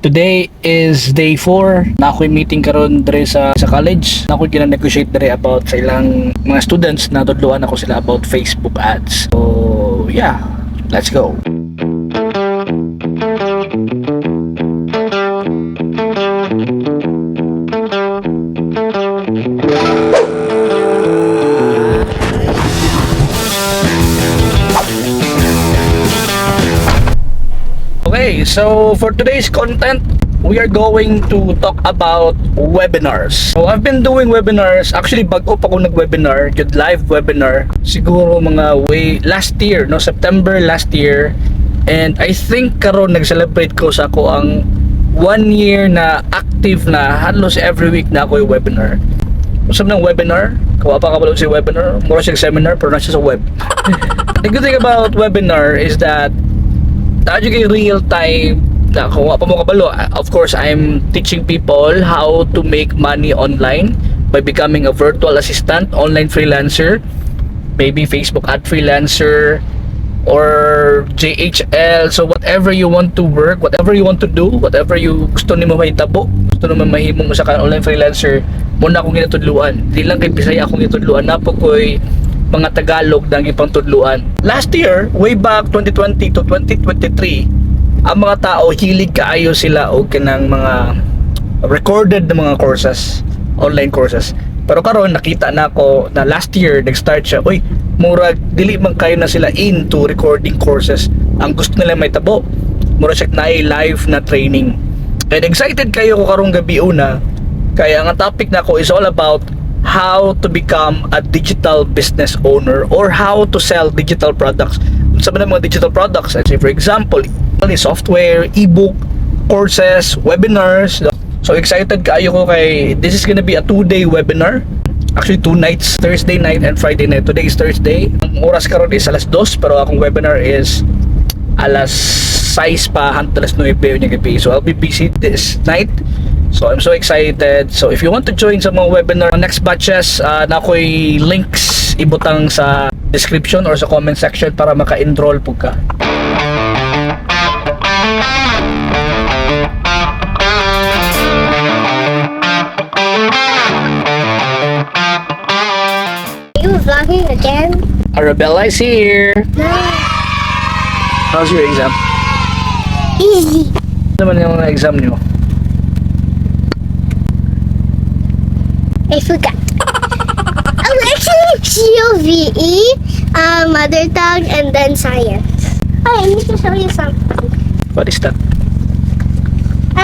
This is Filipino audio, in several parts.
Today is day 4 na ako'y meeting karon dire sa college. Na ako'y gina-negotiate dire about sa ilang mga students na tudluan ako sila about Facebook ads. So, yeah, let's go. Okay, so for today's content, we are going to talk about webinars. So I've been doing webinars, actually bago pa ako nag-webinar, yung live webinar, siguro mga last year, no, September last year. And I think karon nag-celebrate ko sa ako ang 1 year na active na halos every week na ako yung webinar. Usap ng webinar, kawa pa kabalo sa webinar, mura siyang seminar pero nasa sa web. The good thing about webinar is that tayo kay real time na kung pa mo kabalo. Of course, I'm teaching people how to make money online by becoming a virtual assistant, online freelancer, maybe Facebook ad freelancer or JHL. So whatever you want to work, whatever you want to do, whatever you gusto nimo mahitabo, gusto nimo mahimo mo sa online freelancer, muna akong ginatudluan. Di lang kay Bisaya akong ginatudluan, na po ko'y mga Tagalog ng ipang tudluan. Last year, way back 2020 to 2023, ang mga tao hilig kaayo sila o kanang mga recorded na mga courses, online courses. Pero karon nakita na ako na last year nag-start siya, uy, murag dili man kayo na sila into recording courses. Ang gusto nila may tabo, mura siya na live na training. And excited kayo ko karong gabi una, kaya ang topic na ko is all about how to become a digital business owner or how to sell digital products. Sa mga digital products, let's say for example, software, ebook, courses, webinars. So excited kayo ko kay this is gonna be a 2-day webinar. Actually 2 nights, Thursday night and Friday night. Today is Thursday. Ang oras karon is alas 2 pero akong webinar is alas 6 pa hangtod alas 9 niya gabi. So I'll be busy this night. So I'm so excited. So if you want to join sa mga webinar, next batches, na ako'y links ibutang sa description or sa comment section para maka-enroll po ka. Are you vlogging again? Arabella is here. No. How's your exam? Easy. Ano naman yung exam nyo? I forgot. Actually, GOVE, mother tongue, and then science. Oh, I need to show you something. What is that?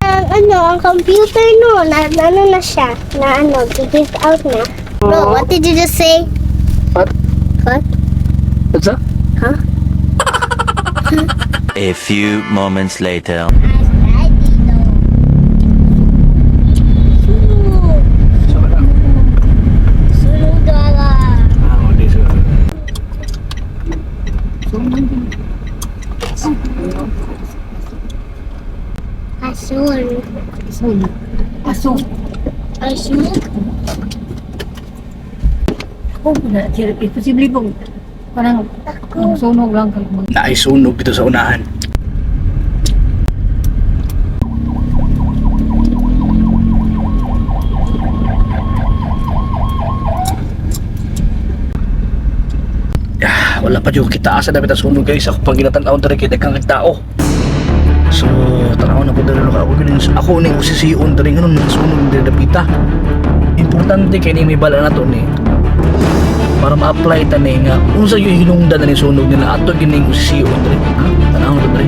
Ang computer no, ano na siya, give out na. Bro, what did you just say? What? What? What's that? Huh? A few moments later. Asun. Ako na, posible pong parang sunog lang kayo. Naisunog dito sa unahan. Wala pa yung kita asa dapat sunog guys. Ako pag ginatanaw na rin kita kang tao. So tanaw na po dali ako ning usisiun dali ngayon nasunog dali dapita. Importante kay ni may bala na to ni para ma-apply tani nga unsa yung hinungdan na ni sunog nila ato gining usisiun dali. Tanaw na dali.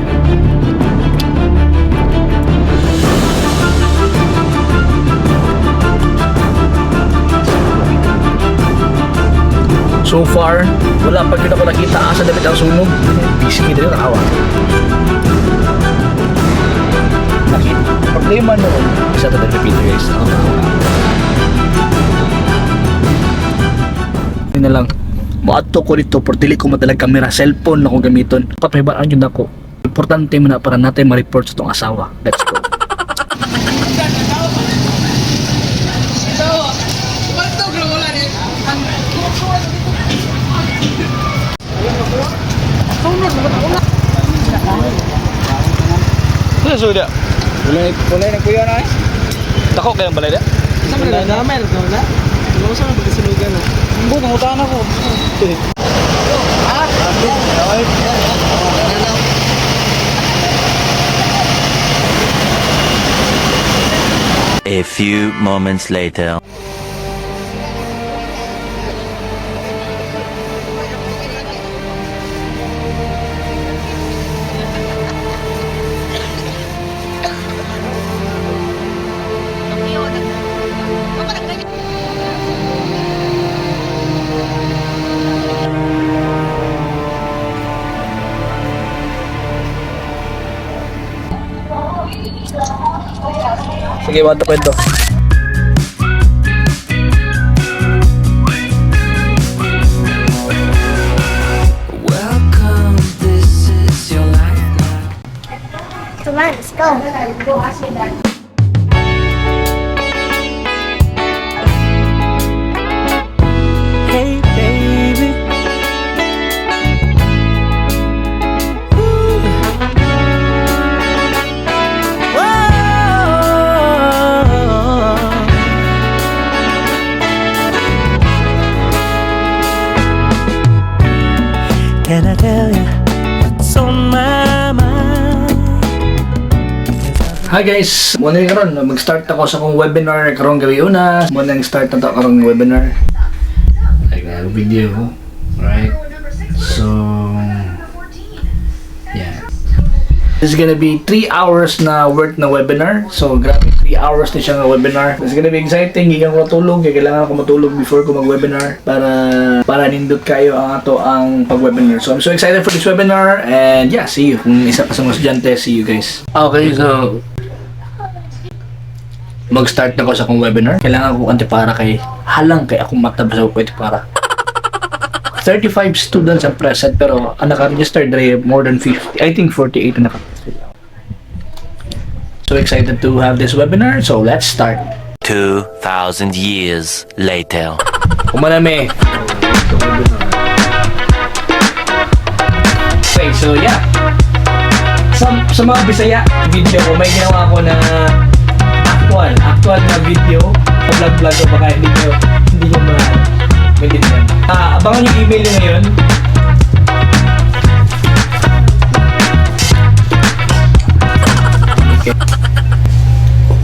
So far, wala pa yun ako nakita asa dapat ang sunog. Busy dito nakawa. Problema noon, isa ito na repeat guys. Yun na lang, maadto ko dito por dili ko madalag camera, cellphone na ko gamiton. Papahibaraan yun ako. Importante mo na para natin ma-report sa itong asawa. Let's go. Asa suda? Wala na kuya na eh. Dako kayang balay da? Sama na namin, na. Ano sa mga pagkasunugan na? Hindi, nangutaan ako. A few moments later. Sige, wala kwento. Welcome, this is your life now. Come on, let's go. Hey baby. Can I tell you what's on my mind? Hi guys! Muna yung karon, mag-start ako sa akong webinar karong gabi una. Muna yung start na to karong webinar. Like video. Alright? So, yeah. This is gonna be 3 hours na worth na webinar. So, grabe, 3 hours na siya na webinar. It's gonna be exciting. Gigang ko matulog. Kaya kailangan ko matulog before ko mag-webinar para nindot kayo ang pag-webinar. So, I'm so excited for this webinar. And yeah, see you. Kung isa pa sa mga estudyante, see you guys. Okay, so mag-start na ko sa akong webinar. Kailangan ko antipara kay halang kay akong matabasa ko antipara. 35 students ang present pero ang naka-register dre more than 50. I think 48 ang naka-register. So excited to have this webinar. So let's start. 2,000 years later. Kumanami. Okay, so yeah. Sa mga Bisaya video ko, may ginawa ko na actual na video. Vlog o baka hindi nyo maintindihan. Abangan yung email nyo ngayon. Okay.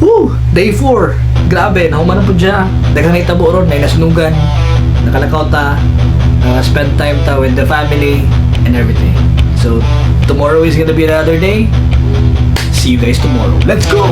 Woo! Day 4. Grabe, nahuman po dyan. Daghang itabo ron, may nasunugan, nakalakaw ta, spend time ta with the family and everything. So, tomorrow is gonna be another day. See you guys tomorrow. Let's go!